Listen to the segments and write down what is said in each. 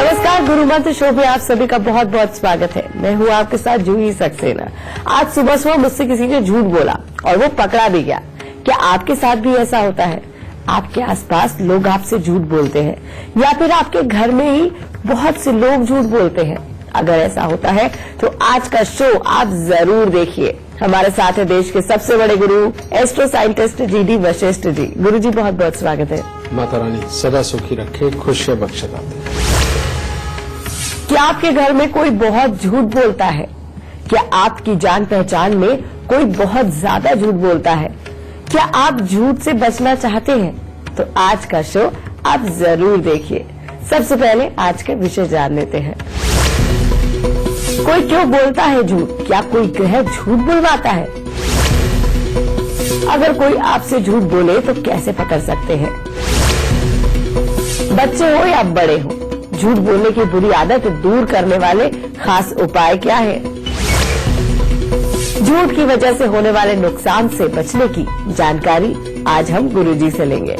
नमस्कार, गुरु मंत्र शो में आप सभी का बहुत बहुत स्वागत है। मैं हूँ आपके साथ जूही सक्सेना। आज सुबह मुझसे किसी ने झूठ बोला और वो पकड़ा भी गया। क्या आपके साथ भी ऐसा होता है? आपके आसपास लोग आपसे झूठ बोलते हैं या फिर आपके घर में ही बहुत से लोग झूठ बोलते हैं? अगर ऐसा होता है तो आज का शो आप जरूर देखिए। हमारे साथ है देश के सबसे बड़े गुरु astro scientist GD Vashishtha ji. गुरु जी बहुत बहुत स्वागत है। माता रानी सदा सुखी रखे, खुशियां बख्शता दे। क्या आपके घर में कोई बहुत झूठ बोलता है? क्या आपकी जान पहचान में कोई बहुत ज्यादा झूठ बोलता है? क्या आप झूठ से बचना चाहते हैं? तो आज का शो आप जरूर देखिए। सबसे पहले आज के विषय जान लेते हैं। कोई क्यों बोलता है झूठ? क्या कोई ग्रह झूठ बुलवाता है? अगर कोई आपसे झूठ बोले तो कैसे पकड़ सकते हैं? बच्चे हो या बड़े हो, झूठ बोलने की बुरी आदत दूर करने वाले खास उपाय क्या है? झूठ की वजह से होने वाले नुकसान से बचने की जानकारी आज हम गुरुजी से लेंगे।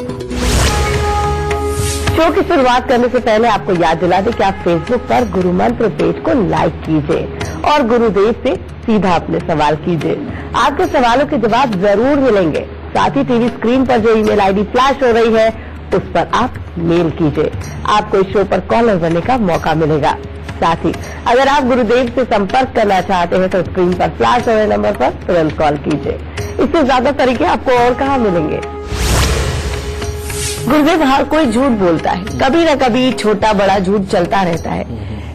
शो की शुरुआत करने से पहले आपको याद दिला दें कि आप फेसबुक पर गुरु मंत्र पेज को लाइक कीजिए और गुरुदेव से सीधा अपने सवाल कीजिए। आपके सवालों के जवाब जरूर मिलेंगे। साथ ही टीवी स्क्रीन पर जो ईमेल आईडी फ्लैश हो रही है उस पर आप मेल कीजिए। आपको इस शो पर कॉलर बनने का मौका मिलेगा। साथ ही अगर आप गुरुदेव से संपर्क करना चाहते हैं तो स्क्रीन पर फ्लैश हो रहे नंबर पर तुरंत कॉल कीजिए। इससे ज्यादा तरीके आपको और कहाँ मिलेंगे? गुरुदेव, हर कोई झूठ बोलता है, कभी न कभी छोटा बड़ा झूठ चलता रहता है,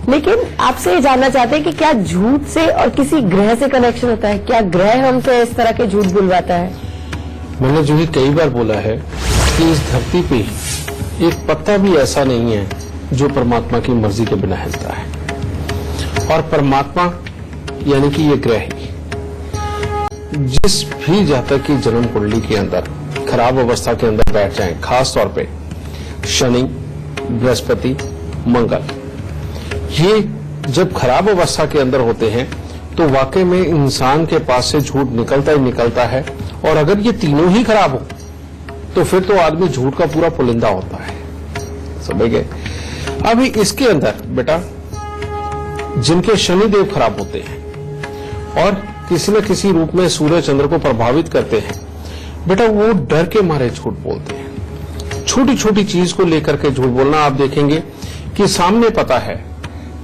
लेकिन आपसे ये जानना चाहते हैं कि क्या झूठ से और किसी ग्रह से कनेक्शन होता है? क्या ग्रह हमसे इस तरह के झूठ बुलवाता है? मैंने जो ही कई बार बोला है कि इस धरती पे एक पत्ता भी ऐसा नहीं है जो परमात्मा की मर्जी के बिना हिलता है। और परमात्मा यानी कि ये ग्रह जिस भी जातक की जन्म कुंडली के अंदर खराब अवस्था के अंदर बैठ जाएं, खास तौर पे शनि, बृहस्पति, मंगल, ये जब खराब अवस्था के अंदर होते हैं तो वाकई में इंसान के पास से झूठ निकलता ही निकलता है। और अगर ये तीनों ही खराब हो तो फिर तो आदमी झूठ का पूरा पुलिंदा होता है। समझ गए? अभी इसके अंदर बेटा जिनके शनिदेव खराब होते हैं और किसी न किसी रूप में सूर्य चंद्र को प्रभावित करते हैं, बेटा वो डर के मारे झूठ बोलते हैं। छोटी छोटी चीज को लेकर के झूठ बोलना। आप देखेंगे कि सामने पता है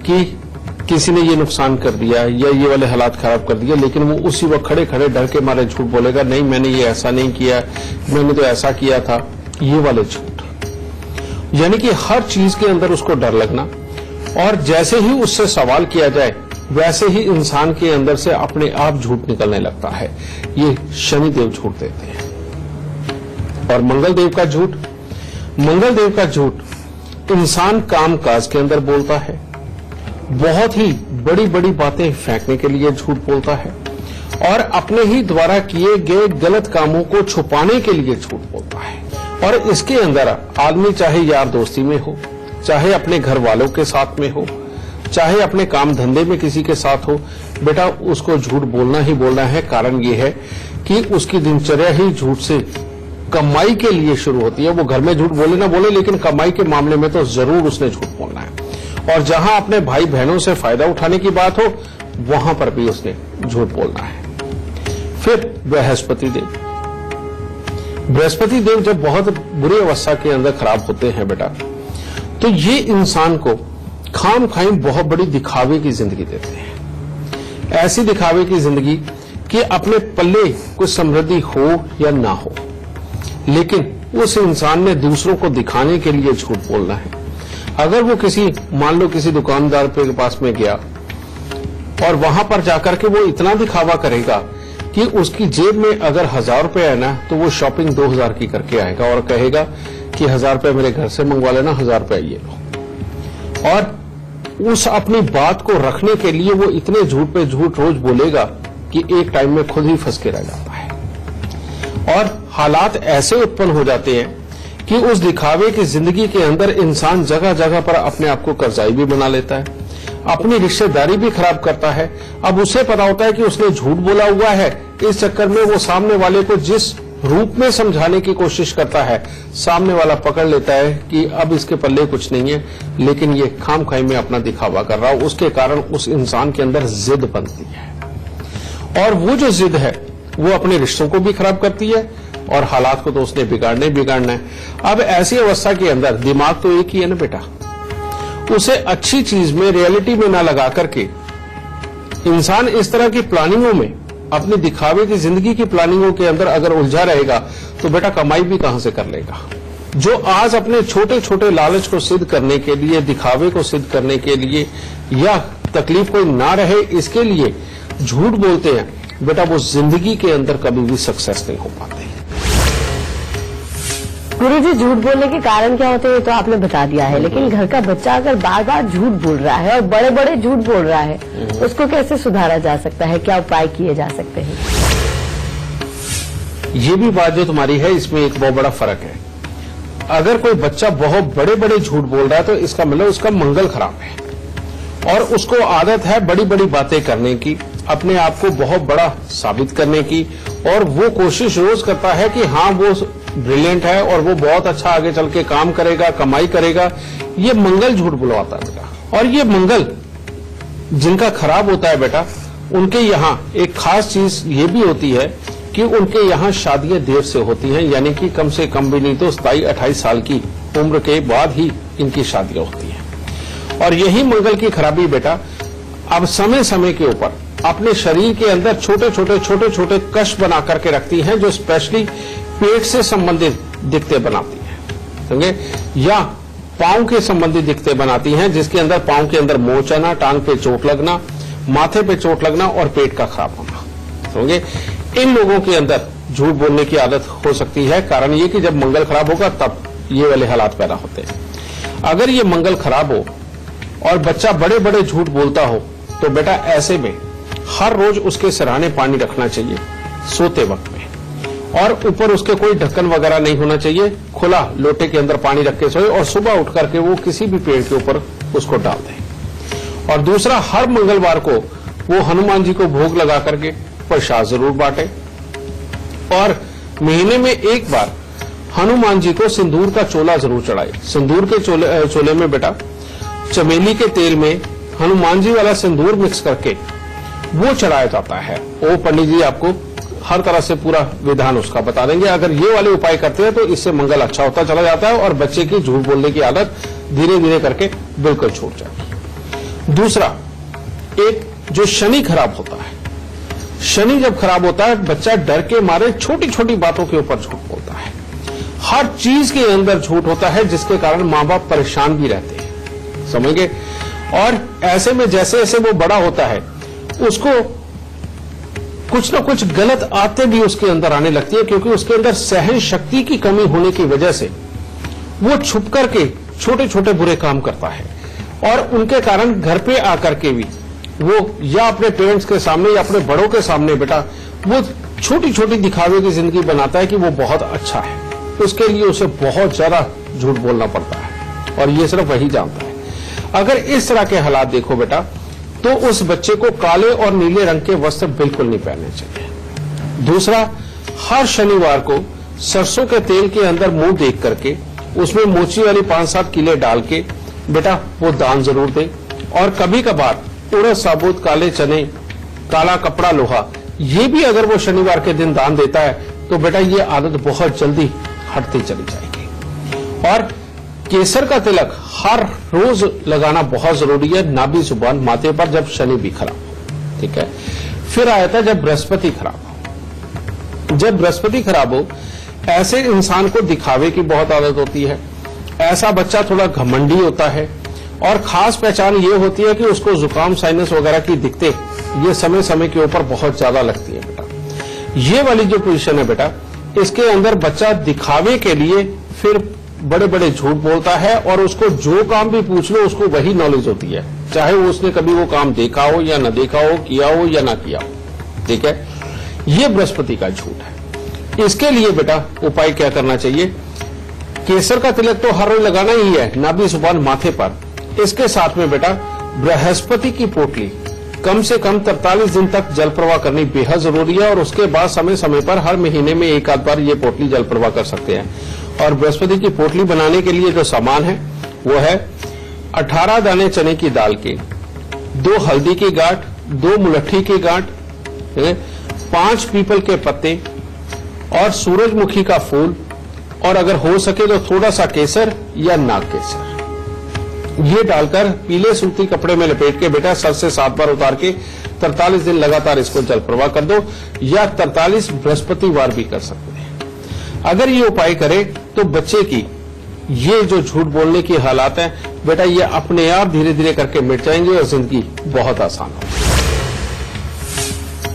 कि किसी ने ये नुकसान कर दिया या ये वाले हालात खराब कर दिया, लेकिन वो उसी वक्त खड़े खड़े डर के मारे झूठ बोलेगा, नहीं मैंने ये ऐसा नहीं किया, मैंने तो ऐसा किया था। ये वाले झूठ, यानी कि हर चीज के अंदर उसको डर लगना, और जैसे ही उससे सवाल किया जाए वैसे ही इंसान के अंदर से अपने आप झूठ निकलने लगता है। ये शनिदेव झूठ देते हैं। और मंगलदेव का झूठ, मंगलदेव का झूठ इंसान काम काज के अंदर बोलता है, बहुत ही बड़ी बड़ी बातें फेंकने के लिए झूठ बोलता है, और अपने ही द्वारा किए गए गलत कामों को छुपाने के लिए झूठ बोलता है। और इसके अंदर आदमी चाहे यार दोस्ती में हो, चाहे अपने घर वालों के साथ में हो, चाहे अपने काम धंधे में किसी के साथ हो, बेटा उसको झूठ बोलना ही बोलना है। कारण ये है कि उसकी दिनचर्या ही झूठ से कमाई के लिए शुरू होती है। वो घर में झूठ बोले ना बोले, लेकिन कमाई के मामले में तो जरूर उसने झूठ बोलना है। और जहां अपने भाई बहनों से फायदा उठाने की बात हो वहां पर भी उसने झूठ बोलना है। फिर बृहस्पति देव, बृहस्पति देव जब बहुत बुरी अवस्था के अंदर खराब होते हैं बेटा, तो ये इंसान को खाम खाई बहुत बड़ी दिखावे की जिंदगी देते हैं। ऐसी दिखावे की जिंदगी कि अपने पल्ले कुछ समृद्धि हो या ना हो, लेकिन उस इंसान ने दूसरों को दिखाने के लिए झूठ बोलना है। अगर वो किसी मान लो किसी दुकानदार के पास में गया और वहां पर जाकर के वो इतना दिखावा करेगा कि उसकी जेब में अगर 1000 रुपए है ना तो वो शॉपिंग 2000 की करके आएगा और कहेगा कि 1000 रुपए मेरे घर से मंगवा लेना, 1000 रुपए ये लो। और उस अपनी बात को रखने के लिए वो इतने झूठ पे झूठ रोज बोलेगा कि एक टाइम में खुद ही फंस के रह जाता है। और हालात ऐसे उत्पन्न हो जाते हैं कि उस दिखावे की जिंदगी के अंदर इंसान जगह जगह पर अपने आप को कर्जाई भी बना लेता है, अपनी रिश्तेदारी भी खराब करता है। अब उसे पता होता है कि उसने झूठ बोला हुआ है, इस चक्कर में वो सामने वाले को जिस रूप में समझाने की कोशिश करता है, सामने वाला पकड़ लेता है कि अब इसके पल्ले कुछ नहीं है, लेकिन ये खामखाई में अपना दिखावा कर रहा हो। उसके कारण उस इंसान के अंदर जिद बनती है और वो जो जिद है वो अपने रिश्तों को भी खराब करती है और हालात को तो उसने बिगाड़ना है। अब ऐसी अवस्था के अंदर दिमाग तो एक ही है ना बेटा, उसे अच्छी चीज में, रियलिटी में ना लगा करके इंसान इस तरह की प्लानिंगों में, अपने दिखावे की जिंदगी की प्लानिंगों के अंदर अगर उलझा रहेगा तो बेटा कमाई भी कहां से कर लेगा। जो आज अपने छोटे छोटे लालच को सिद्ध करने के लिए, दिखावे को सिद्ध करने के लिए या तकलीफ कोई ना रहे इसके लिए झूठ बोलते हैं, बेटा वो जिंदगी के अंदर कभी भी सक्सेस नहीं हो पाते। गुरुजी, झूठ बोलने के कारण क्या होते हैं तो आपने बता दिया है, लेकिन घर का बच्चा अगर बार बार झूठ बोल रहा है और बड़े बड़े झूठ बोल रहा है, उसको कैसे सुधारा जा सकता है? क्या उपाय किए जा सकते हैं? ये भी बात जो तुम्हारी है, इसमें एक बहुत बड़ा फर्क है। अगर कोई बच्चा बहुत बड़े बड़े झूठ बोल रहा है तो इसका मतलब उसका मंगल खराब है और उसको आदत है बड़ी बड़ी बातें करने की, अपने आप को बहुत बड़ा साबित करने की, और वो कोशिश रोज करता है कि हाँ वो ब्रिलियंट है और वो बहुत अच्छा आगे चल के काम करेगा, कमाई करेगा। ये मंगल झूठ बुलवाता है बेटा। और ये मंगल जिनका खराब होता है बेटा, उनके यहाँ एक खास चीज ये भी होती है कि उनके यहाँ शादियां देर से होती हैं, यानी कि कम से कम भी नहीं तो 27-28 साल की उम्र के बाद ही इनकी शादियां होती हैं। और यही मंगल की खराबी बेटा अब समय समय के ऊपर अपने शरीर के अंदर छोटे छोटे कष्ट बना करके रखती हैं, जो स्पेशली पेट से संबंधित दिक्कतें बनाती हैं, समझे, या पांव के संबंधित दिक्कतें बनाती हैं, जिसके अंदर पांव के अंदर मोच आना, टांग पे चोट लगना, माथे पे चोट लगना और पेट का खराब होना, समझे। इन लोगों के अंदर झूठ बोलने की आदत हो सकती है। कारण ये कि जब मंगल खराब होगा तब ये वाले हालात पैदा होते हैं। अगर ये मंगल खराब हो और बच्चा बड़े बड़े झूठ बोलता हो तो बेटा ऐसे में हर रोज उसके सिरहाने पानी रखना चाहिए सोते वक्त में, और ऊपर उसके कोई ढक्कन वगैरह नहीं होना चाहिए। खुला लोटे के अंदर पानी रख के सोए और सुबह उठ करके वो किसी भी पेड़ के ऊपर उसको डाल दें। और दूसरा, हर मंगलवार को वो हनुमान जी को भोग लगा करके प्रसाद जरूर बांटे, और महीने में एक बार हनुमान जी को सिंदूर का चोला जरूर चढ़ाए। सिंदूर के चोले में बेटा चमेली के तेल में हनुमान जी वाला सिंदूर मिक्स करके वो चढ़ाया जाता है। वो पंडित जी आपको हर तरह से पूरा विधान उसका बता देंगे। अगर ये वाले उपाय करते हैं तो इससे मंगल अच्छा होता चला जाता है और बच्चे की झूठ बोलने की आदत धीरे धीरे करके बिल्कुल छूट जाती है। दूसरा, एक जो शनि खराब होता है, शनि जब खराब होता है बच्चा डर के मारे छोटी छोटी बातों के ऊपर झूठ बोलता है। हर चीज के अंदर झूठ होता है, जिसके कारण मां बाप परेशान भी रहते हैं, समझ गए। और ऐसे में जैसे जैसे वो बड़ा होता है उसको कुछ ना कुछ गलत आदतें भी उसके अंदर आने लगती है, क्योंकि उसके अंदर सहन शक्ति की कमी होने की वजह से वो छुप करके छोटे छोटे बुरे काम करता है, और उनके कारण घर पे आकर के भी वो या अपने पेरेंट्स के सामने या अपने बड़ों के सामने बेटा वो छोटी छोटी दिखावे की जिंदगी बनाता है कि वो बहुत अच्छा है। उसके लिए उसे बहुत ज्यादा झूठ बोलना पड़ता है और ये सिर्फ वही जानता है। अगर इस तरह के हालात देखो बेटा, तो उस बच्चे को काले और नीले रंग के वस्त्र बिल्कुल नहीं पहनने चाहिए। दूसरा, हर शनिवार को सरसों के तेल के अंदर मुंह देख करके उसमें मोची वाली 5-7 कीले डाल के बेटा वो दान जरूर दे। और कभी कभार उड़द साबुत, काले चने, काला कपड़ा लोहा, ये भी अगर वो शनिवार के दिन दान देता है तो बेटा ये आदत बहुत जल्दी हटती चली जाएगी। और केसर का तिलक हर रोज लगाना बहुत जरूरी है, नाभि जुबान माथे पर, जब शनि भी खराब हो, ठीक है। फिर आया था जब बृहस्पति खराब हो। जब बृहस्पति खराब हो, ऐसे इंसान को दिखावे की बहुत आदत होती है। ऐसा बच्चा थोड़ा घमंडी होता है, और खास पहचान ये होती है कि उसको जुकाम, साइनस वगैरह की दिक्कतें ये समय समय के ऊपर बहुत ज्यादा लगती है बेटा। ये वाली जो पोजीशन है बेटा, इसके अंदर बच्चा दिखावे के लिए फिर बड़े बड़े झूठ बोलता है, और उसको जो काम भी पूछ लो उसको वही नॉलेज होती है, चाहे उसने कभी वो काम देखा हो या न देखा हो, किया हो या ना किया हो, ठीक है। ये बृहस्पति का झूठ है। इसके लिए बेटा उपाय क्या करना चाहिए? केसर का तिलक तो हर रोज लगाना ही है, नाभि जुबान माथे पर। इसके साथ में बेटा बृहस्पति की पोटली कम से कम 43 दिन तक जल प्रवाह करनी बेहद जरूरी है और उसके बाद समय समय पर हर महीने में एक आध बार ये पोटली जल प्रवाह कर सकते हैं। और बृहस्पति की पोटली बनाने के लिए जो सामान है वो है 18 दाने चने की दाल के, 2 हल्दी की गांठ, 2 मुलट्ठी की गांठ, 5 पीपल के पत्ते और सूरजमुखी का फूल, और अगर हो सके तो थोड़ा सा केसर या नाग केसर, ये डालकर पीले सूती कपड़े में लपेट के बेटा सर से 7 बार उतार के 43 दिन लगातार इसको जल प्रवाह कर दो, या 43 बृहस्पतिवार भी कर सकते हैं। अगर ये उपाय करें तो बच्चे की ये जो झूठ बोलने की हालात है बेटा ये अपने आप धीरे धीरे करके मिट जाएंगे और जिंदगी बहुत आसान होगी।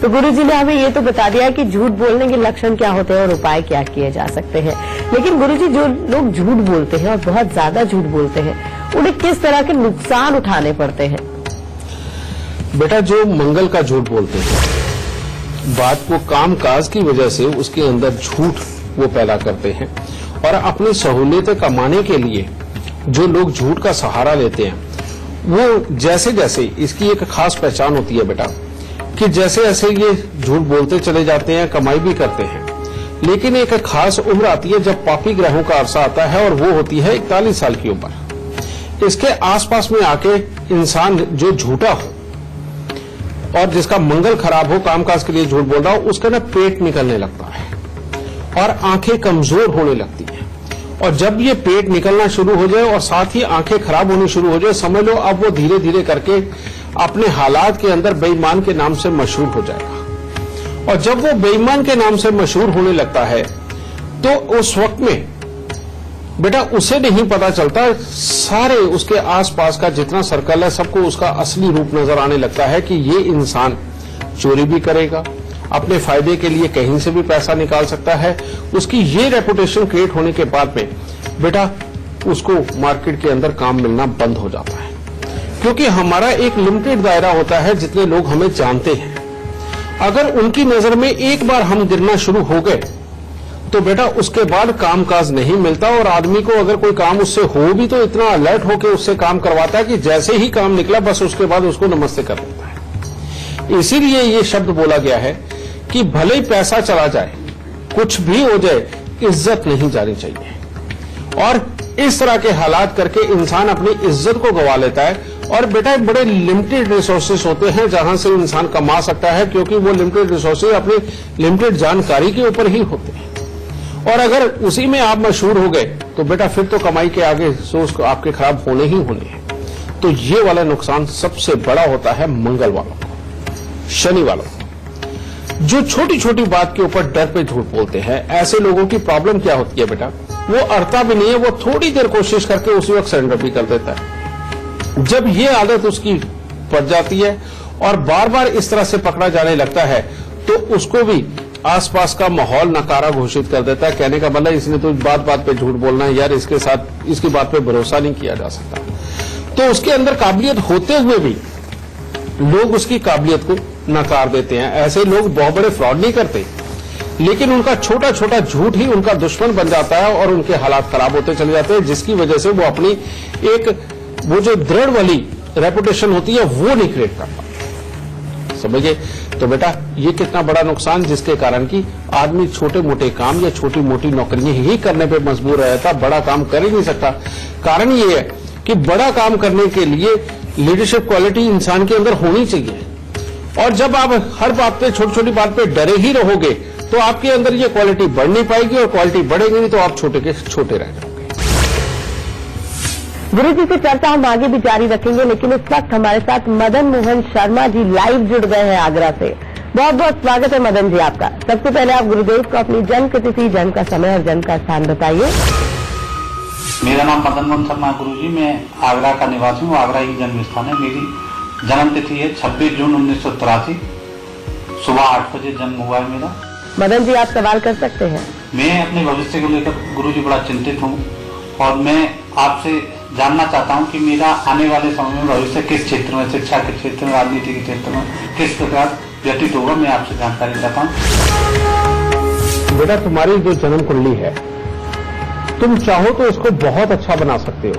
तो गुरुजी ने हमें ये तो बता दिया है कि झूठ बोलने के लक्षण क्या होते हैं और उपाय क्या किए जा सकते हैं, लेकिन गुरुजी जो लोग झूठ बोलते हैं और बहुत ज्यादा झूठ बोलते हैं उन्हें किस तरह के नुकसान उठाने पड़ते हैं? बेटा जो मंगल का झूठ बोलते हैं, बात को काम काज की वजह से उसके अंदर झूठ वो पैदा करते हैं और अपनी सहूलियतें कमाने के लिए जो लोग झूठ का सहारा लेते हैं वो जैसे जैसे इसकी एक खास पहचान होती है बेटा कि जैसे जैसे ये झूठ बोलते चले जाते हैं, कमाई भी करते हैं, लेकिन एक खास उम्र आती है जब पापी ग्रहों का अरसा आता है और वो होती है 41 साल की उम्र। इसके आसपास में आके इंसान जो झूठा हो और जिसका मंगल खराब हो, कामकाज के लिए झूठ बोल रहा हो, उसका ना पेट निकलने लगता है और आंखें कमजोर होने लगती हैं। और जब ये पेट निकलना शुरू हो जाए और साथ ही आंखें खराब होनी शुरू हो जाए, समझ लो अब वो धीरे धीरे करके अपने हालात के अंदर बेईमान के नाम से मशहूर हो जाएगा। और जब वो बेईमान के नाम से मशहूर होने लगता है तो उस वक्त में बेटा उसे नहीं पता चलता, सारे उसके आसपास का जितना सर्कल है सबको उसका असली रूप नजर आने लगता है कि ये इंसान चोरी भी करेगा, अपने फायदे के लिए कहीं से भी पैसा निकाल सकता है। उसकी ये रेपुटेशन क्रिएट होने के बाद में बेटा उसको मार्केट के अंदर काम मिलना बंद हो जाता है, क्योंकि हमारा एक लिमिटेड दायरा होता है जितने लोग हमें जानते हैं। अगर उनकी नजर में एक बार हम गिरना शुरू हो गए तो बेटा उसके बाद कामकाज नहीं मिलता और आदमी को अगर कोई काम उससे हो भी तो इतना अलर्ट होकर उससे काम करवाता है कि जैसे ही काम निकला बस उसके बाद उसको नमस्ते कर देता है। इसीलिए ये शब्द बोला गया है कि भले ही पैसा चला जाए, कुछ भी हो जाए, इज्जत नहीं जानी चाहिए। और इस तरह के हालात करके इंसान अपनी इज्जत को गवा लेता है। और बेटा बड़े लिमिटेड रिसोर्सेस होते हैं जहां से इंसान कमा सकता है, क्योंकि वो लिमिटेड रिसोर्सेस अपनी लिमिटेड जानकारी के ऊपर ही होते हैं। और अगर उसी में आप मशहूर हो गए तो बेटा फिर तो कमाई के आगे सोच आपके खराब होने ही होने हैं। तो ये वाला नुकसान सबसे बड़ा होता है मंगल वालों को, शनि वालों को, जो छोटी छोटी बात के ऊपर डर पे झूठ बोलते हैं। ऐसे लोगों की प्रॉब्लम क्या होती है बेटा, वो अड़ता भी नहीं है, वो थोड़ी देर कोशिश करके उसी वक्त सरेंडर भी कर देता है। जब ये आदत उसकी पड़ जाती है और बार बार इस तरह से पकड़ा जाने लगता है तो उसको भी आसपास का माहौल नकारा घोषित कर देता है। कहने का मतलब इसने तो बात बात पे झूठ बोलना है यार, इसके साथ इसकी बात पे भरोसा नहीं किया जा सकता। तो उसके अंदर काबिलियत होते हुए भी लोग उसकी काबिलियत को नकार देते हैं। ऐसे लोग बहुत बड़े फ्रॉड नहीं करते, लेकिन उनका छोटा छोटा झूठ ही उनका दुश्मन बन जाता है और उनके हालात खराब होते चले जाते हैं, जिसकी वजह से वो अपनी एक वो जो दृढ़ वाली रेपुटेशन होती है वो नहीं क्रिएट कर पाता। समझिए तो बेटा ये कितना बड़ा नुकसान, जिसके कारण कि आदमी छोटे मोटे काम या छोटी मोटी नौकरियां ही करने पे मजबूर रहता, बड़ा काम कर ही नहीं सकता। कारण ये है कि बड़ा काम करने के लिए लीडरशिप क्वालिटी इंसान के अंदर होनी चाहिए। और जब आप हर बात पे छोटी छोटी बात पे डरे ही रहोगे तो आपके अंदर ये क्वालिटी बढ़ नहीं पाएगी, और क्वालिटी बढ़ेगी नहीं तो आप छोटे के छोटे रह जाओगे। गुरुजी से चर्चा हम आगे भी जारी रखेंगे, लेकिन इस वक्त हमारे साथ मदन मोहन शर्मा जी लाइव जुड़ गए हैं आगरा से। बहुत बहुत स्वागत है मदन जी आपका। सबसे पहले आप गुरुदेव को अपनी जन्म तिथि, जन्म का समय और जन्म का स्थान बताइए। मेरा नाम मदन मोहन शर्मा है गुरुजी, मैं आगरा का निवासी हूँ, आगरा ही जन्म स्थान है। मेरी जन्म तिथि है 26 जून 1983, सुबह 8 बजे जन्म हुआ है मेरा। मदन जी आप सवाल कर सकते हैं। मैं अपने भविष्य को लेकर गुरुजी बड़ा चिंतित हूँ और मैं आपसे जानना चाहता हूँ कि मेरा आने वाले समय में भविष्य किस क्षेत्र में, शिक्षा के क्षेत्र में, राजनीति के क्षेत्र में किस प्रकार व्यतीत होगा, मैं आपसे जानकारी चाहता हूँ। बेटा तुम्हारी जो जन्म कुंडली है, तुम चाहो तो इसको बहुत अच्छा बना सकते हो,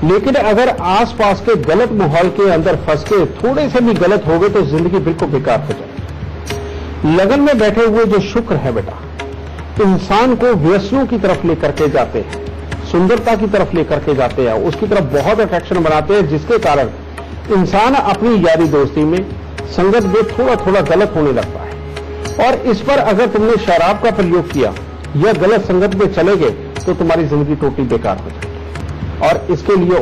लेकिन अगर आसपास के गलत माहौल के अंदर फंस के थोड़े से भी गलत हो गए तो जिंदगी बिल्कुल बेकार हो जाएगी। लगन में बैठे हुए जो शुक्र है बेटा, इंसान को व्यसनों की तरफ लेकर के जाते हैं, सुंदरता की तरफ लेकर के जाते हैं, उसकी तरफ बहुत अट्रैक्शन बनाते हैं, जिसके कारण इंसान अपनी यारी दोस्ती में संगत में थोड़ा थोड़ा गलत होने लगता है। और इस पर अगर तुमने शराब का प्रयोग किया या गलत संगत में चले गए तो तुम्हारी जिंदगी टोटली बेकार हो जाएगी। और इसके लिए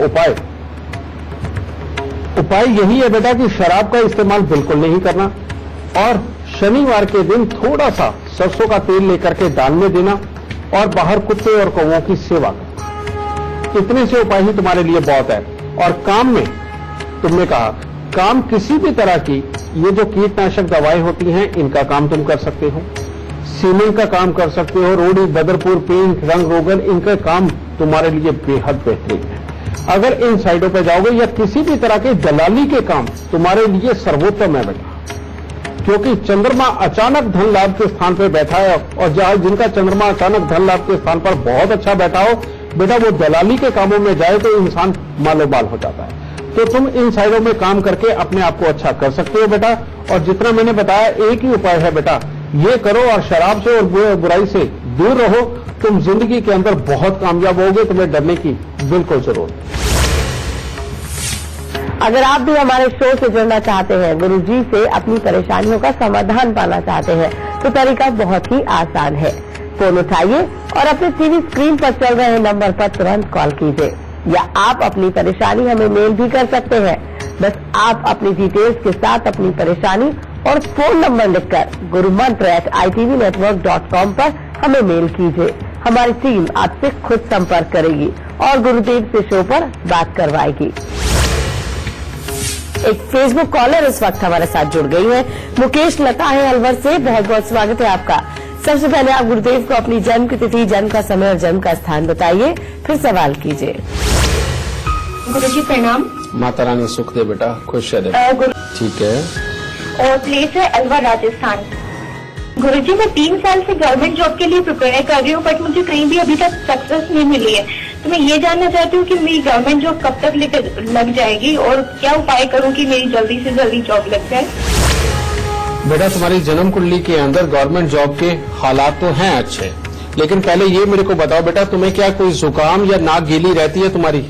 उपाय यही है बेटा कि शराब का इस्तेमाल बिल्कुल नहीं करना, और शनिवार के दिन थोड़ा सा सरसों का तेल लेकर के दान में देना, और बाहर कुत्ते और कौवों की सेवा करना। इतने से उपाय ही तुम्हारे लिए बहुत है। और काम में तुमने कहा, काम किसी भी तरह की ये जो कीटनाशक दवाएं होती हैं इनका काम तुम कर सकते हो, सीमेंट का काम कर सकते हो, रोडी, बदरपुर, पेंट, रंग रोगन, इनका काम तुम्हारे लिए बेहद बेहतरीन है। अगर इन साइडों पर जाओगे या किसी भी तरह के दलाली के काम तुम्हारे लिए सर्वोत्तम है बेटा, क्योंकि चंद्रमा अचानक धन लाभ के स्थान पर बैठा है, और जहां जिनका चंद्रमा अचानक धन लाभ के स्थान पर बहुत अच्छा बैठा हो बेटा, वो दलाली के कामों में जाए तो इंसान मालोमाल हो जाता है। तो तुम इन साइडों में काम करके अपने आप को अच्छा कर सकते हो बेटा। और जितना मैंने बताया एक ही उपाय है बेटा, ये करो और शराब से और बुराई से दूर रहो, तुम जिंदगी के अंदर बहुत कामयाब होगे, तुम्हें डरने की बिल्कुल जरूरत। अगर आप भी हमारे शो से जुड़ना चाहते हैं, गुरुजी से अपनी परेशानियों का समाधान पाना चाहते हैं, तो तरीका बहुत ही आसान है। फोन उठाइए और अपने टीवी स्क्रीन पर चल रहे नंबर पर तुरंत कॉल कीजिए, या आप अपनी परेशानी हमें मेल भी कर सकते हैं। बस आप अपनी डिटेल्स के साथ अपनी परेशानी और फोन नंबर लिखकर gurumantra@itvnetwork.com पर हमें मेल कीजिए। हमारी टीम आपसे खुद संपर्क करेगी और गुरुदेव से शो पर बात करवाएगी। एक फेसबुक कॉलर इस वक्त हमारे साथ जुड़ गई है। मुकेश लता है अलवर से, बहुत बहुत स्वागत है आपका। सबसे पहले आप गुरुदेव को अपनी जन्म की तिथि, जन्म का समय और जन्म का स्थान बताइए, फिर सवाल कीजिए। गुरुजी प्रणाम। माता रानी सुख दे बेटा, खुश रहे। ठीक है। और प्लेस है अलवर, राजस्थान। गुरुजी मैं 3 साल से गवर्नमेंट जॉब के लिए प्रिपेयर कर रही हूँ, बट मुझे कहीं भी अभी तक सक्सेस नहीं मिली है। तो मैं ये जानना चाहती हूँ कि मेरी गवर्नमेंट जॉब कब तक लग जाएगी, और क्या उपाय करूँ कि मेरी जल्दी से जल्दी जॉब लग जाए। बेटा तुम्हारी जन्म कुंडली के अंदर गवर्नमेंट जॉब के हालात तो हैं अच्छे, लेकिन पहले ये मेरे को बताओ बेटा, तुम्हें क्या कोई जुकाम या नाक गीली रहती है तुम्हारी?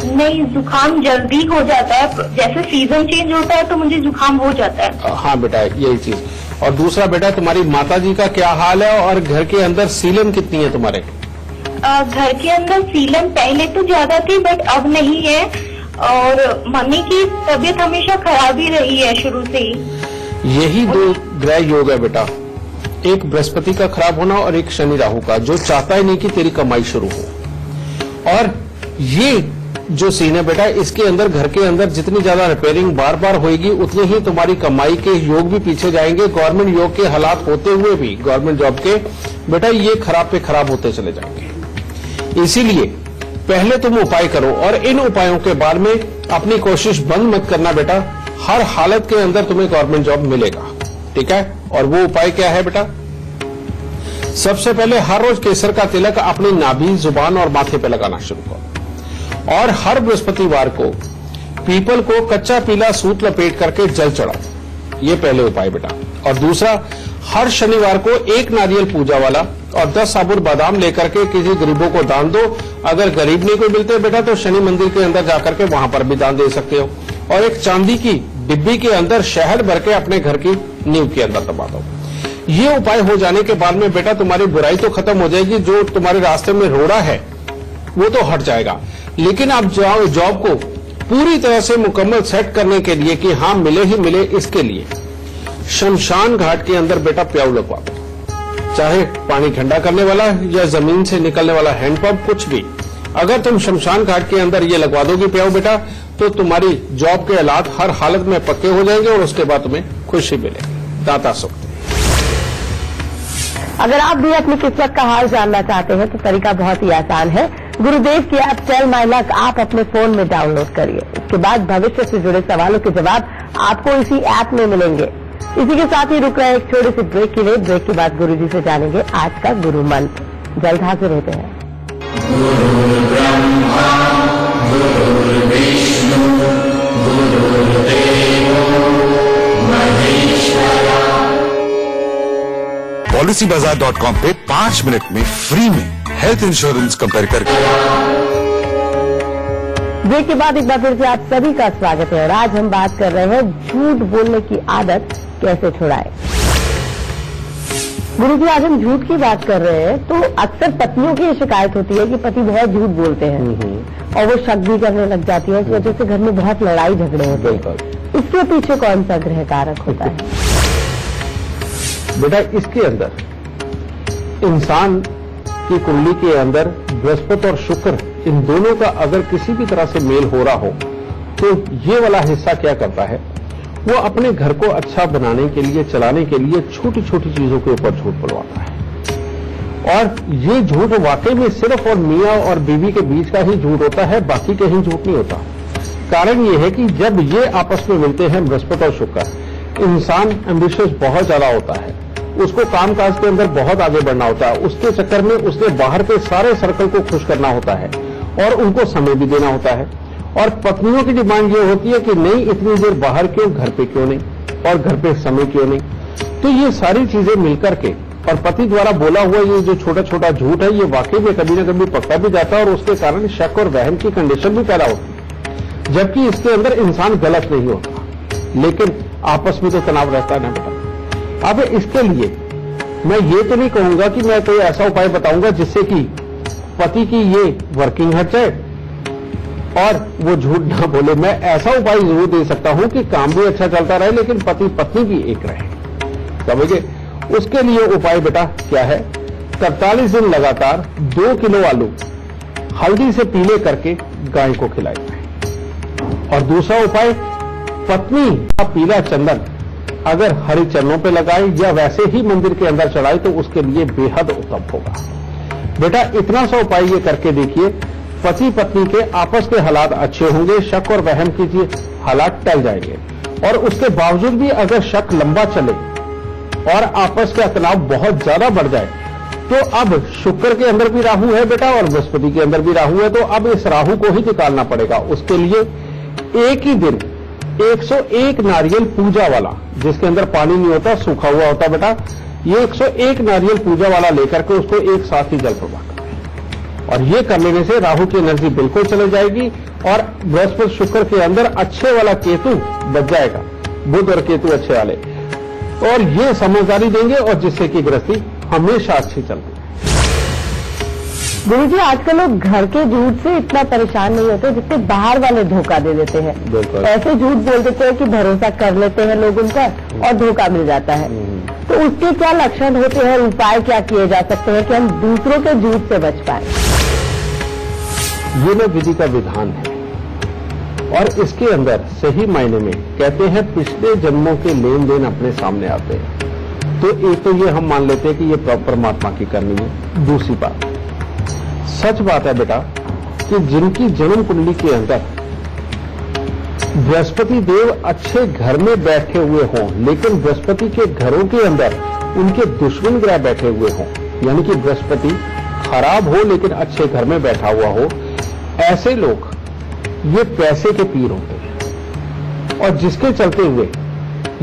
नहीं, जुकाम जल्दी हो जाता है, जैसे सीजन चेंज होता है तो मुझे जुकाम हो जाता है। हाँ बेटा, यही चीज। और दूसरा बेटा, तुम्हारी माता जी का क्या हाल है, और घर के अंदर सीलन कितनी है तुम्हारे? घर के अंदर सीलन पहले तो ज्यादा थी, बट अब नहीं है। और मम्मी की तबीयत हमेशा खराब ही रही है शुरू से ही। यही 2 ग्रह योग है बेटा, एक बृहस्पति का खराब होना और एक शनि राहु का, जो चाहता ही नहीं कि तेरी कमाई शुरू हो। और ये जो सीन है बेटा, इसके अंदर घर के अंदर जितनी ज्यादा रिपेयरिंग बार बार होगी, उतनी ही तुम्हारी कमाई के योग भी पीछे जाएंगे। गवर्नमेंट योग के हालात होते हुए भी गवर्नमेंट जॉब के बेटा ये खराब पे खराब होते चले जाएंगे। इसीलिए पहले तुम उपाय करो, और इन उपायों के बाद में अपनी कोशिश बंद मत करना बेटा। हर हालत के अंदर तुम्हें गवर्नमेंट जॉब मिलेगा, ठीक है। और वो उपाय क्या है बेटा? सबसे पहले हर रोज केसर का तिलक अपनी नाभि, जुबान और माथे पे लगाना शुरू करो, और हर बृहस्पतिवार को पीपल को कच्चा पीला सूत लपेट करके जल चढ़ाओ। ये पहले उपाय बेटा। और दूसरा, हर शनिवार को 1 नारियल पूजा वाला और 10 साबुत बादाम लेकर के किसी गरीबों को दान दो। अगर गरीब नहीं कोई मिलते बेटा तो शनि मंदिर के अंदर जाकर के वहां पर भी दान दे सकते हो। और एक चांदी की डिब्बी के अंदर शहद भर के अपने घर की नींव के अंदर दबा दो। ये उपाय हो जाने के बाद में बेटा तुम्हारी बुराई तो खत्म हो जाएगी, जो तुम्हारे रास्ते में रोड़ा है वो तो हट जाएगा। लेकिन आप जॉब को पूरी तरह से मुकम्मल सेट करने के लिए कि हाँ मिले ही मिले, इसके लिए शमशान घाट के अंदर बेटा प्याऊ लगवा दो, चाहे पानी ठंडा करने वाला या जमीन से निकलने वाला हैंडपंप, कुछ भी। अगर तुम शमशान घाट के अंदर ये लगवा दोगे प्याऊ बेटा, तो तुम्हारी जॉब के हालात हर हालत में पक्के हो जाएंगे, और उसके बाद तुम्हें खुशी मिलेगी। दाता सुख। अगर आप भी अपनी किस्मत का हाल जानना चाहते हैं तो तरीका बहुत ही आसान है। गुरुदेव की ऐप टेल माय लक आप अपने फोन में डाउनलोड करिए। इसके बाद भविष्य से जुड़े सवालों के जवाब आपको इसी ऐप में मिलेंगे। इसी के साथ ही रुक रहे एक छोटे से ब्रेक के लिए। ब्रेक के बाद गुरुजी से जानेंगे आज का गुरु मंत्र। जल्द हाजिर होते हैं। PolicyBazaar.com पे 5 मिनट में फ्री में हेल्थ इंश्योरेंस कंपेयर करके। ब्रेक के बाद एक बार फिर से आप सभी का स्वागत है और आज हम बात कर रहे हैं झूठ बोलने की आदत कैसे छुड़ाएं। गुरुजी, आज हम झूठ की बात कर रहे हैं तो अक्सर पत्नियों की शिकायत होती है कि पति बहुत झूठ बोलते हैं और वो शक भी करने लग जाती है। इस वजह से घर में बहुत लड़ाई झगड़े होते हैं। इसके पीछे कौन सा ग्रह कारक होता है? बेटा, इसके अंदर इंसान की कुंडली के अंदर बृहस्पति और शुक्र, इन दोनों का अगर किसी भी तरह से मेल हो रहा हो तो ये वाला हिस्सा क्या करता है, वो अपने घर को अच्छा बनाने के लिए, चलाने के लिए छोटी छोटी चीजों के ऊपर झूठ बुलवाता है। और ये झूठ वाकई में सिर्फ और मियां और बीवी के बीच का ही झूठ होता है, बाकी कहीं झूठ नहीं होता। कारण ये है कि जब ये आपस में मिलते हैं बृहस्पति और शुक्र, इंसान एम्बिशियस बहुत ज्यादा होता है, उसको कामकाज के अंदर बहुत आगे बढ़ना होता है। उसके चक्कर में उसने बाहर के सारे सर्कल को खुश करना होता है और उनको समय भी देना होता है। और पत्नियों की डिमांड ये होती है कि नहीं, इतनी देर बाहर क्यों, घर पे क्यों नहीं, और घर पे समय क्यों नहीं। तो ये सारी चीजें मिलकर के और पति द्वारा बोला हुआ ये जो छोटा छोटा झूठ है, ये वाकई में कभी ना कभी पकड़ा भी जाता है और उसके कारण शक और वहम की कंडीशन भी पैदा होती है। जबकि इसके अंदर इंसान गलत नहीं होता, लेकिन आपस में तो तनाव रहता है ना बेटा। अब इसके लिए मैं ये तो नहीं कहूंगा कि मैं कोई ऐसा उपाय बताऊंगा जिससे कि पति की ये वर्किंग हट जाए और वो झूठ ना बोले। मैं ऐसा उपाय जरूर दे सकता हूं कि काम भी अच्छा चलता रहे लेकिन पति पत्नी भी एक रहे, समझे। उसके लिए उपाय बेटा क्या है, 43 दिन लगातार 2 किलो आलू हल्दी से पीले करके गाय को खिलाए जाए। और दूसरा उपाय, पत्नी का पीला चंदन अगर हरि चरणों पे लगाए या वैसे ही मंदिर के अंदर चढ़ाए तो उसके लिए बेहद उत्तम होगा। बेटा, इतना सा उपाय ये करके देखिए, पति पत्नी के आपस के हालात अच्छे होंगे, शक और वहम की हालात टल जाएंगे। और उसके बावजूद भी अगर शक लंबा चले और आपस का तनाव बहुत ज्यादा बढ़ जाए तो अब शुक्र के अंदर भी राहु है बेटा और बृहस्पति के अंदर भी राहु है, तो अब इस राहु को ही निकालना पड़ेगा। उसके लिए एक ही दिन 101 नारियल पूजा वाला, जिसके अंदर पानी नहीं होता, सूखा हुआ होता बेटा, ये 101 नारियल पूजा वाला लेकर के उसको एक साथ ही जल प्रवाह करें। और ये कर लेने से राहु की एनर्जी बिल्कुल चले जाएगी और बृहस्पति शुक्र के अंदर अच्छे वाला केतु बच जाएगा, बुध और केतु अच्छे वाले, और ये समझदारी देंगे और जिससे कि गृहस्थी हमेशा अच्छी चलती है। गुरुजी, आजकल लोग घर के झूठ से इतना परेशान नहीं होते जितने बाहर वाले धोखा दे देते हैं। ऐसे झूठ बोल देते हैं कि भरोसा कर लेते हैं लोग उनका और धोखा मिल जाता है। तो उसके क्या लक्षण होते हैं, उपाय क्या किए जा सकते हैं कि हम दूसरों के झूठ से बच पाए? ये ना विधि का विधान है और इसके अंदर सही मायने में कहते हैं पिछले जन्मों के लेन देन अपने सामने आते हैं। तो एक तो ये हम मान लेते हैं कि ये परमात्मा की करनी है। दूसरी बात, सच बात है बेटा कि जिनकी जन्म कुंडली के अंदर बृहस्पति देव अच्छे घर में बैठे हुए हों लेकिन बृहस्पति के घरों के अंदर उनके दुश्मन ग्रह बैठे हुए हों, यानी कि बृहस्पति खराब हो लेकिन अच्छे घर में बैठा हुआ हो, ऐसे लोग ये पैसे के पीर होते हैं। और जिसके चलते हुए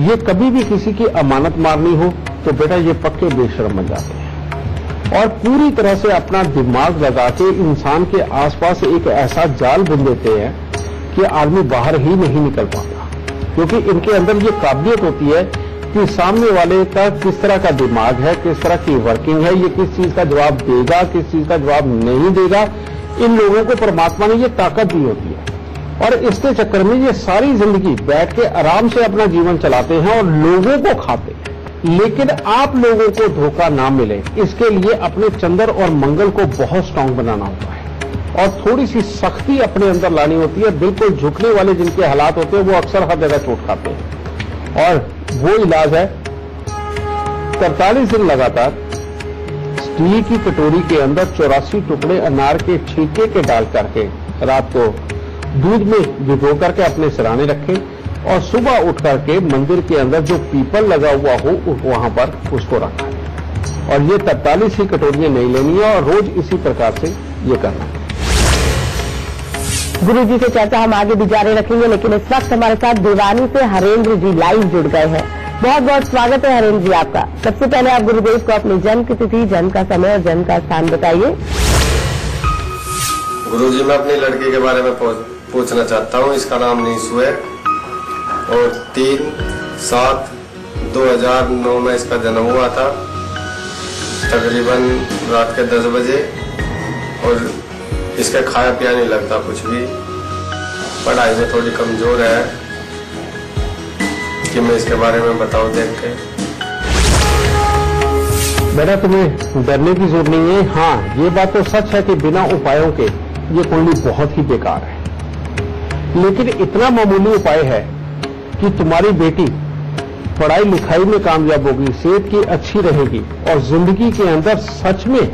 ये कभी भी किसी की अमानत मारनी हो तो बेटा ये पक्के बेशर्म बन जाते हैं और पूरी तरह से अपना दिमाग लगा के इंसान के आसपास एक ऐसा जाल बुन देते हैं कि आदमी बाहर ही नहीं निकल पाता, क्योंकि इनके अंदर ये काबिलियत होती है कि सामने वाले का किस तरह का दिमाग है, किस तरह की वर्किंग है, ये किस चीज का जवाब देगा, किस चीज का जवाब नहीं देगा। इन लोगों को परमात्मा ने ये ताकत दी होती है और इसके चक्कर में ये सारी जिंदगी बैठ के आराम से अपना जीवन चलाते हैं और लोगों को खाते हैं। लेकिन आप लोगों को धोखा ना मिले, इसके लिए अपने चंद्र और मंगल को बहुत स्ट्रांग बनाना होता है और थोड़ी सी सख्ती अपने अंदर लानी होती है। बिल्कुल झुकने वाले जिनके हालात होते हैं वो अक्सर हर जगह चोट खाते हैं और वो इलाज है 43 दिन लगातार स्टील की कटोरी के अंदर 84 टुकड़े अनार के छिलके के डाल करके रात को दूध में भिगो करके अपने सिराने रखें और सुबह उठ करके मंदिर के अंदर जो पीपल लगा हुआ हो वहां पर उसको रखा है। और ये 43 ही कटोरियां नहीं लेनी है और रोज इसी प्रकार से ये करना है। गुरुजी से चर्चा हम आगे भी जारी रखेंगे, लेकिन इस वक्त हमारे साथ भिवानी से हरेंद्र जी लाइव जुड़ गए हैं। बहुत बहुत स्वागत है हरेंद्र जी आपका। सबसे पहले आप गुरुदेव को अपनी जन्म की तिथि, जन्म का समय और जन्म का स्थान बताइए। गुरुजी, मैं अपनी लड़की के बारे में पूछना चाहता हूँ। इसका नाम नीसू है और 3/7/2009 में इसका जन्म हुआ था, तकरीबन रात के 10 बजे। और इसका खाया पिया नहीं लगता कुछ भी, पढ़ाई में थोड़ी कमजोर है। कि मैं इसके बारे में बताऊं देख के। बेटा, तुम्हें डरने की जरूरत नहीं है। हाँ, ये बात तो सच है कि बिना उपायों के ये कुंडली बहुत ही बेकार है, लेकिन इतना मामूली उपाय है कि तुम्हारी बेटी पढ़ाई लिखाई में कामयाब होगी, सेहत की अच्छी रहेगी और जिंदगी के अंदर सच में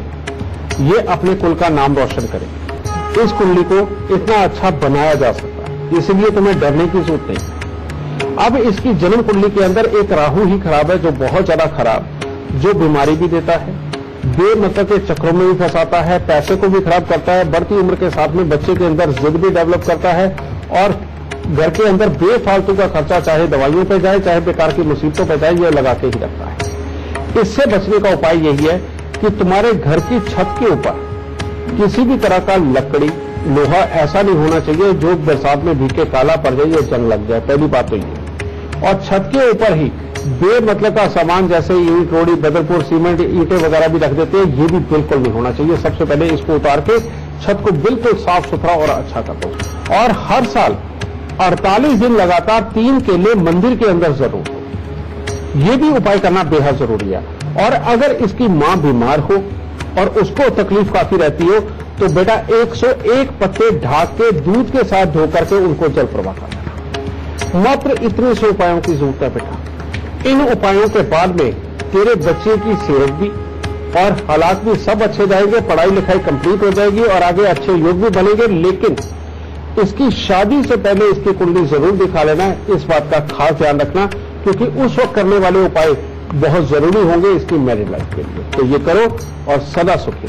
ये अपने कुल का नाम रोशन करेगी। इस कुंडली को इतना अच्छा बनाया जा सकता है, इसलिए तुम्हें डरने की जरूरत नहीं। अब इसकी जन्म कुंडली के अंदर एक राहु ही खराब है, जो बहुत ज्यादा खराब, जो बीमारी भी देता है, बेमतलब के चक्रों में भी फंसाता है, पैसे को भी खराब करता है, बढ़ती उम्र के साथ में बच्चे के अंदर जिद भी डेवलप करता है और घर के अंदर बेफालतू का खर्चा चाहे दवाइयों पे जाए चाहे बेकार की मुसीबतों पे जाए, ये लगा के ही रखता है। इससे बचने का उपाय यही है कि तुम्हारे घर की छत के ऊपर किसी भी तरह का लकड़ी, लोहा ऐसा नहीं होना चाहिए जो बरसात में भीग के काला पड़ जाए या जंग लग जाए। पहली बात तो ये। और छत के ऊपर ही बेमतलब का सामान जैसे ईंट, रोड़ी, बदरपुर, सीमेंट, ईंटें वगैरह भी रख देते हैं, ये भी बिल्कुल नहीं होना चाहिए। सबसे पहले इसको उतार के छत को बिल्कुल साफ सुथरा और अच्छा कर दो। और हर साल 48 दिन लगातार 3 केले मंदिर के अंदर जरूर हो। ये भी उपाय करना बेहद जरूरी है। और अगर इसकी मां बीमार हो और उसको तकलीफ काफी रहती हो तो बेटा 101 पत्ते ढाक के दूध के साथ धो करके उनको जल प्रवाह करना। मात्र इतने से उपायों की जरूरत है बेटा। इन उपायों के बाद में तेरे बच्चे की सेहत भी और हालात भी सब अच्छे जाएंगे, पढ़ाई लिखाई कंप्लीट हो जाएगी और आगे अच्छे योग भी बनेंगे। लेकिन इसकी शादी से पहले इसकी कुंडली जरूर दिखा लेना, इस बात का खास ध्यान रखना, क्योंकि उस वक्त करने वाले उपाय बहुत जरूरी होंगे इसकी मैरिड लाइफ के लिए। तो ये करो और सदा सुखी।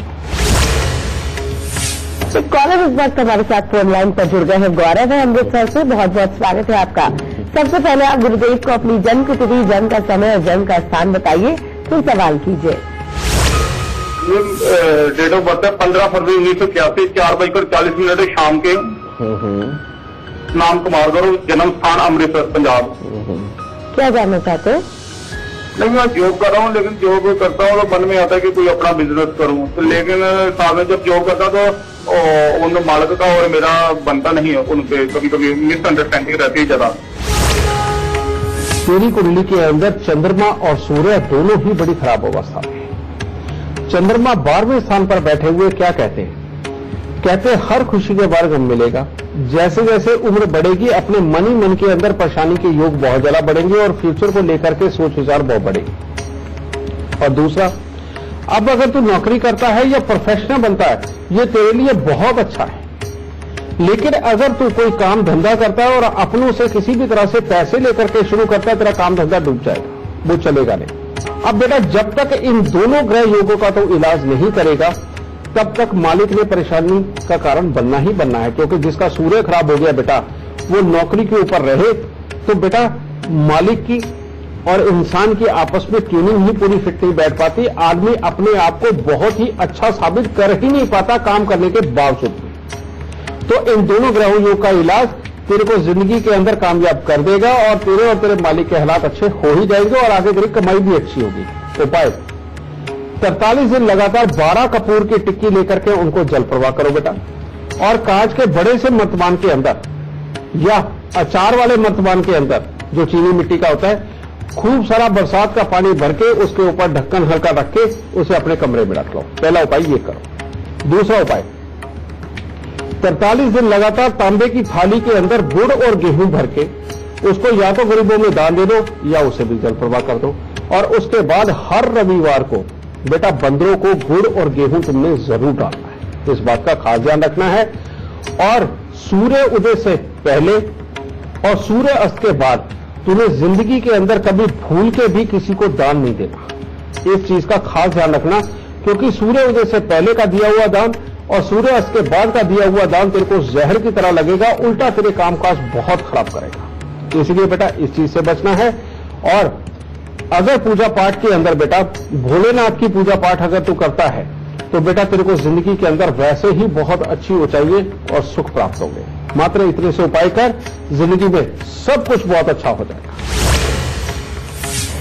तो कॉलर इस वक्त हमारे साथ फोन लाइन पर जुड़ गए हैं। गौरव है अमृतसर से, बहुत बहुत स्वागत है आपका। सबसे पहले आप गुरुदेव को अपनी जन्म की तिथि, जन्म का समय और जन्म का स्थान बताइए, फिर सवाल कीजिए। डेट ऑफ बर्थ है 15 फरवरी 1981, 4:40 शाम के। नाम कुमार गौरव, जन्म स्थान अमृतसर, पंजाब। क्या जानना चाहते हैं? नहीं, मैं जॉब कर रहा हूँ, लेकिन जॉब करता हूँ तो मन में आता है कि कोई अपना बिजनेस करूँ। तो लेकिन साथ में जब जॉब करता तो उन मालिक का और मेरा बनता नहीं है, उनके कभी कभी मिसअंडरस्टैंडिंग रहती है ज्यादा। तेरी कुंडली के अंदर चंद्रमा और सूर्य दोनों ही बड़ी खराब अवस्था में है। चंद्रमा 12वें स्थान पर बैठे हुए क्या कहते हैं? कहते हैं हर खुशी के बाद गम मिलेगा। जैसे जैसे उम्र बढ़ेगी अपने मन ही मन के अंदर परेशानी के योग बहुत ज्यादा बढ़ेंगे और फ्यूचर को लेकर के सोच विचार बहुत बढ़ेगी। और दूसरा, अब अगर तू नौकरी करता है या प्रोफेशनल बनता है, ये तेरे लिए बहुत अच्छा है। लेकिन अगर तू कोई काम धंधा करता है और अपनों से किसी भी तरह से पैसे लेकर के शुरू करता है, तेरा काम धंधा डूब जाएगा, वो चलेगा नहीं। अब बेटा, जब तक इन दोनों ग्रह योगों का तो इलाज नहीं करेगा तब तक मालिक ने परेशानी का कारण बनना ही बनना है। क्योंकि जिसका सूर्य खराब हो गया बेटा, वो नौकरी के ऊपर रहे तो बेटा मालिक की और इंसान की आपस में ट्यूनिंग ही पूरी फिट नहीं बैठ पाती। आदमी अपने आप को बहुत ही अच्छा साबित कर ही नहीं पाता काम करने के बावजूद। तो इन दोनों ग्रहों योग का इलाज तेरे को जिंदगी के अंदर कामयाब कर देगा और तेरे मालिक के हालात अच्छे हो ही जाएंगे और आगे तेरी कमाई भी अच्छी होगी। उपाय 43 दिन लगातार 12 कपूर की टिक्की लेकर के उनको जल प्रवाह करो बेटा। और कांच के बड़े से मर्तमान के अंदर या अचार वाले मर्तमान के अंदर जो चीनी मिट्टी का होता है, खूब सारा बरसात का पानी भर के उसके ऊपर ढक्कन हल्का रख के उसे अपने कमरे में रख लो। पहला उपाय ये करो। दूसरा उपाय 43 दिन लगातार तांबे की थाली के अंदर गुड़ और गेहूं भर के उसको या तो गरीबों में दान दे दो या उसे भी जल प्रवाह कर दो। और उसके बाद हर रविवार को बेटा बंदरों को गुड़ और गेहूं तुमने जरूर डालना है, इस बात का खास ध्यान रखना है। और सूर्य उदय से पहले और सूर्य अस्त के बाद तुम्हें जिंदगी के अंदर कभी भूल के भी किसी को दान नहीं देना, इस चीज का खास ध्यान रखना। क्योंकि सूर्य उदय से पहले का दिया हुआ दान और सूर्यास्त के बाद का दिया हुआ दान तेरे को जहर की तरह लगेगा, उल्टा तेरे कामकाज बहुत खराब करेगा। तो इसलिए बेटा इस चीज से बचना है। और अगर पूजा पाठ के अंदर बेटा भोलेनाथ की पूजा पाठ अगर तू करता है तो बेटा तेरे को जिंदगी के अंदर वैसे ही बहुत अच्छी ऊंचाई और सुख प्राप्त होंगे। मात्र इतने से उपाय कर, जिंदगी में सब कुछ बहुत अच्छा हो जाएगा।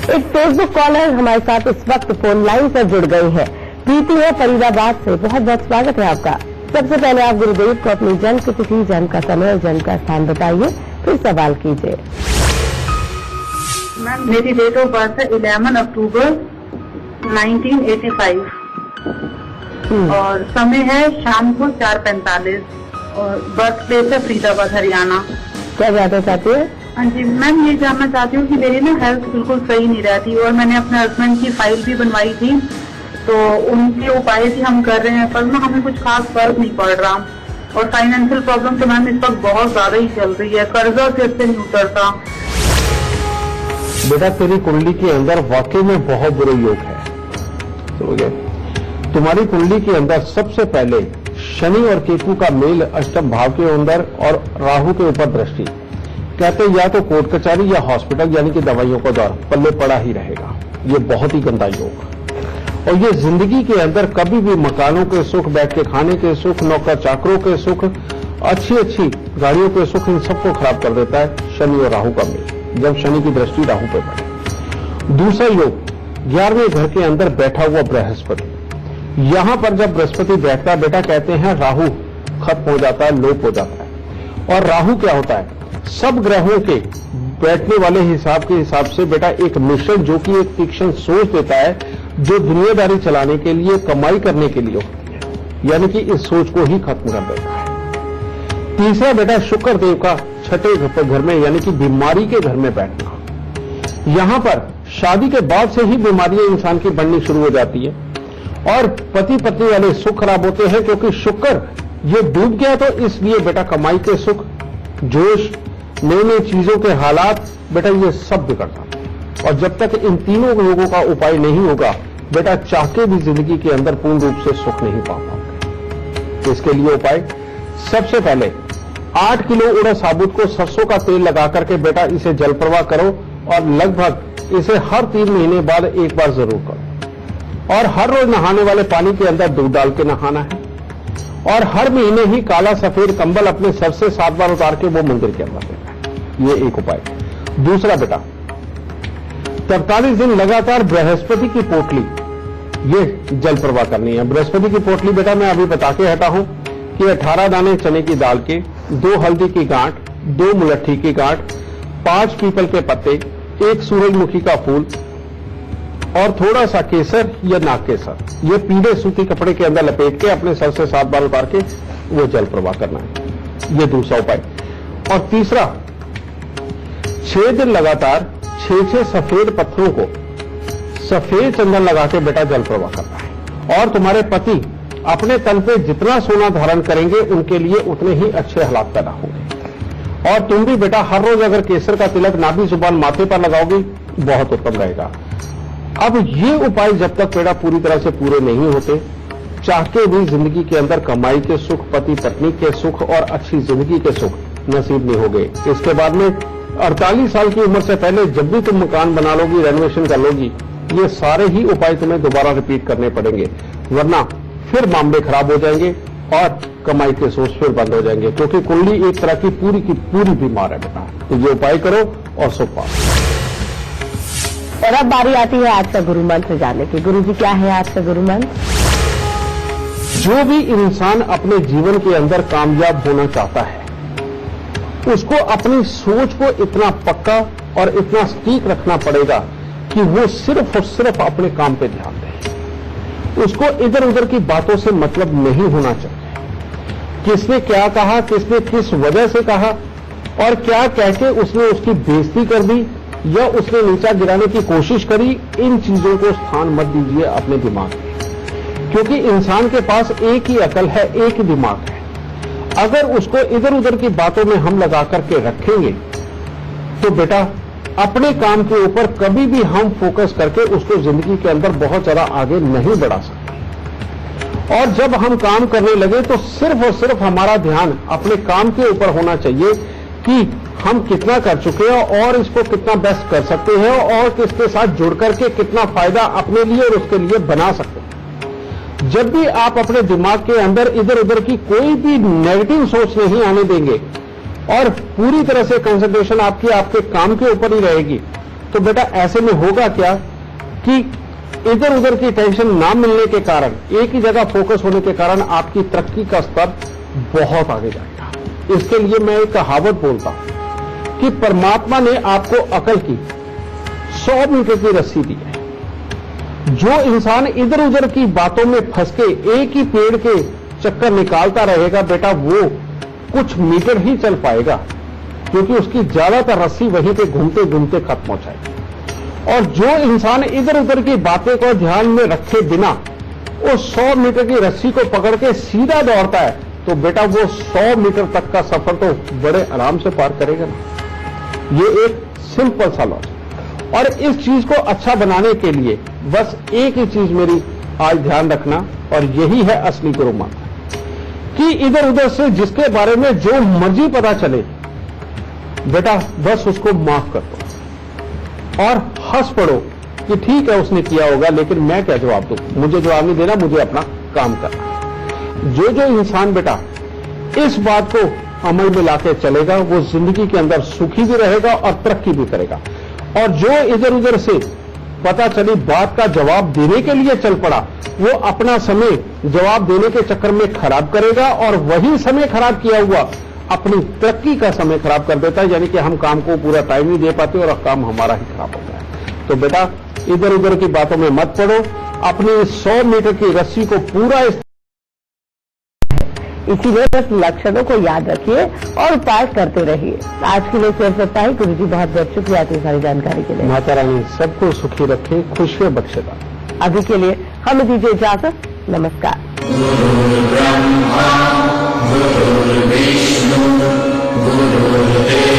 एक फेसबुक कॉलर हमारे साथ इस वक्त फोन लाइन पर जुड़ गई है। प्रीति है फरीदाबाद से, बहुत बहुत स्वागत है आपका। सबसे पहले आप गुरुदेव को अपनी जन्म की तिथि, जन्म का समय और जन्म का स्थान बताइए, फिर सवाल कीजिए। मैम मेरी डेट ऑफ बर्थ है 11 अक्टूबर 1985 और समय है शाम को 4:45 और बर्थ प्लेस है फरीदाबाद हरियाणा। क्या जानना चाहती है? हाँ जी मैम, ये जानना चाहती हूँ कि मेरी ना हेल्थ बिल्कुल सही नहीं रहती और मैंने अपने हस्बैंड की फाइल भी बनवाई थी, तो उनके उपाय भी हम कर रहे हैं पर ना हमें कुछ खास फर्क नहीं पड़ रहा। और फाइनेंशियल प्रॉब्लम तो मैम इस वक्त बहुत ज्यादा ही चल रही है, कर्जा सिर से नहीं उतरता। बेटा तेरी कुंडली के अंदर वाकई में बहुत बुरे योग है। समझे? तुम्हारी कुंडली के अंदर सबसे पहले शनि और केतु का मेल अष्टम भाव के अंदर और राहु के ऊपर दृष्टि, कहते या तो कोर्ट कचहरी या हॉस्पिटल यानी कि दवाइयों का दौर पल्ले पड़ा ही रहेगा। ये बहुत ही गंदा योग। और ये जिंदगी के अंदर कभी भी मकानों के सुख, बैठ के खाने के सुख, नौकर चाकरों के सुख, अच्छी अच्छी गाड़ियों के सुख, इन सबको खराब कर देता है शनि और राहु का मेल, जब शनि की दृष्टि राहु पे पड़े। दूसरा योग 11वें घर के अंदर बैठा हुआ बृहस्पति। यहां पर जब बृहस्पति बैठता है बेटा, कहते हैं राहु खत्म हो जाता है, लोप हो जाता है। और राहु क्या होता है? सब ग्रहों के बैठने वाले हिसाब से बेटा एक मिशन, जो कि एक तीक्ष्ण सोच देता है, जो दुनियादारी चलाने के लिए, कमाई करने के लिए होती है, यानी कि इस सोच को ही खत्म कर देता है। तीसरा बेटा शुक्र देव का छठे घर में यानी कि बीमारी के घर में बैठना। यहां पर शादी के बाद से ही बीमारियां इंसान की बढ़नी शुरू हो जाती है और पति पत्नी वाले सुख खराब होते हैं, क्योंकि शुक्र ये डूब गया। तो इसलिए बेटा कमाई के सुख, जोश, नई नई चीजों के हालात, बेटा ये सब बिगड़ता है। और जब तक इन तीनों लोगों का उपाय नहीं होगा बेटा, चाह के भी जिंदगी के अंदर पूर्ण रूप से सुख नहीं पा पाओगे। तो इसके लिए उपाय, सबसे पहले 8 किलो उड़द साबुत को सरसों का तेल लगा करके बेटा इसे जल प्रवाह करो और लगभग इसे हर 3 महीने बाद एक बार जरूर करो। और हर रोज नहाने वाले पानी के अंदर दूध डाल के नहाना है। और हर महीने ही काला सफेद कंबल अपने सर से 7 बार उतार के वो मंदिर के अंदर देना है। ये एक उपाय। दूसरा बेटा 43 दिन लगातार बृहस्पति की पोटली ये जल प्रवाह करनी है। बृहस्पति की पोटली बेटा मैं अभी बता के हटा हूं कि 18 दाने चने की दाल के, 2 हल्दी की गांठ, 2 मुलट्ठी की गांठ, 5 पीपल के पत्ते, 1 सूरजमुखी का फूल और थोड़ा सा केसर या नाग केसर, ये पीले सूती कपड़े के अंदर लपेट के अपने सर से 7 बार उतार के वो जल प्रवाह करना है। ये दूसरा उपाय। और तीसरा 6 दिन लगातार 6 सफेद पत्थरों को सफेद चंदन लगा के बेटा जल प्रवाह करना है। और तुम्हारे पति अपने तन पे जितना सोना धारण करेंगे उनके लिए उतने ही अच्छे हालात पैदा होंगे। और तुम भी बेटा हर रोज अगर केसर का तिलक नाभि जुबान माथे पर लगाओगे बहुत उत्तम रहेगा। अब ये उपाय जब तक बेटा पूरी तरह से पूरे नहीं होते, चाह के भी जिंदगी के अंदर कमाई के सुख, पति पत्नी के सुख और अच्छी जिंदगी के सुख नसीब नहीं हो गए। इसके बाद में 48 साल की उम्र से पहले जब भी तुम मकान बना लोगी, रेनोवेशन कर लोगी, ये सारे ही उपाय तुम्हें दोबारा रिपीट करने पड़ेंगे, वरना फिर मामले खराब हो जाएंगे और कमाई के सोर्स फिर बंद हो जाएंगे, क्योंकि कुंडली एक तरह की पूरी बीमार है बेटा। तो ये उपाय करो और सुख पाओ। और अब बारी आती है आज का गुरु मंत्र जानने की। गुरु जी क्या है आज का गुरु मंत्र? जो भी इंसान अपने जीवन के अंदर कामयाब होना चाहता है, उसको अपनी सोच को इतना पक्का और इतना सटीक रखना पड़ेगा कि वो सिर्फ और सिर्फ अपने काम पे ध्यान दे। उसको इधर उधर की बातों से मतलब नहीं होना चाहिए। किसने क्या कहा, किसने किस वजह से कहा और क्या कह के उसने उसकी बेइज्जती कर दी या उसने नीचा गिराने की कोशिश करी, इन चीजों को स्थान मत दीजिए अपने दिमाग में, क्योंकि इंसान के पास एक ही अकल है, एक ही दिमाग है। अगर उसको इधर उधर की बातों में हम लगा करके रखेंगे तो बेटा अपने काम के ऊपर कभी भी हम फोकस करके उसको जिंदगी के अंदर बहुत ज्यादा आगे नहीं बढ़ा सकते। और जब हम काम करने लगे तो सिर्फ और सिर्फ हमारा ध्यान अपने काम के ऊपर होना चाहिए कि हम कितना कर चुके हैं और इसको कितना बेस्ट कर सकते हैं और किसके साथ जुड़ करके कितना फायदा अपने लिए और उसके लिए बना सकते हैं। जब भी आप अपने दिमाग के अंदर इधर उधर की कोई भी नेगेटिव सोच नहीं आने देंगे और पूरी तरह से कंसंट्रेशन आपकी आपके काम के ऊपर ही रहेगी, तो बेटा ऐसे में होगा क्या कि इधर उधर की टेंशन ना मिलने के कारण, एक ही जगह फोकस होने के कारण आपकी तरक्की का स्तर बहुत आगे जाएगा। इसके लिए मैं एक कहावत बोलता हूं कि परमात्मा ने आपको अकल की 100 मीटर की रस्सी दी है। जो इंसान इधर उधर की बातों में फंस के एक ही पेड़ के चक्कर निकालता रहेगा बेटा, वो कुछ मीटर ही चल पाएगा, क्योंकि उसकी ज्यादातर रस्सी वहीं पे घूमते घूमते खत्म हो जाएगी। और जो इंसान इधर उधर की बातें को ध्यान में रखे बिना वो 100 मीटर की रस्सी को पकड़ के सीधा दौड़ता है, तो बेटा वो 100 मीटर तक का सफर तो बड़े आराम से पार करेगा ना। ये एक सिंपल सा लॉजिक। और इस चीज को अच्छा बनाने के लिए बस एक ही चीज मेरी आज ध्यान रखना, और यही है असली गुरु मंत्र, कि इधर उधर से जिसके बारे में जो मर्जी पता चले बेटा बस उसको माफ कर दो और हंस पड़ो कि ठीक है उसने किया होगा, लेकिन मैं क्या जवाब दूं, मुझे जवाब नहीं देना, मुझे अपना काम करना। जो जो इंसान बेटा इस बात को अमल में लाके चलेगा वो जिंदगी के अंदर सुखी भी रहेगा और तरक्की भी करेगा। और जो इधर उधर से पता चली बात का जवाब देने के लिए चल पड़ा, वो अपना समय जवाब देने के चक्कर में खराब करेगा और वही समय खराब किया हुआ अपनी तरक्की का समय खराब कर देता है, यानी कि हम काम को पूरा टाइम नहीं दे पाते और काम हमारा ही खराब होता है। तो बेटा इधर उधर की बातों में मत पड़ो, अपनी 100 मीटर की रस्सी को पूरा इसीलिए बस लक्षणों को याद रखिए और उपाय करते रहिए। आज के लिए सिर्फ इतना ही। गुरु जी बहुत बहुत शुक्रिया इतनी सारी जानकारी के लिए। माता रानी सबको सुखी रखे, खुशियां बख्शेगा। अभी के लिए हमें दीजिए इजाजत। नमस्कार। गुरुर्ब्रह्मा गुरुर्विष्णु गुरुर्देव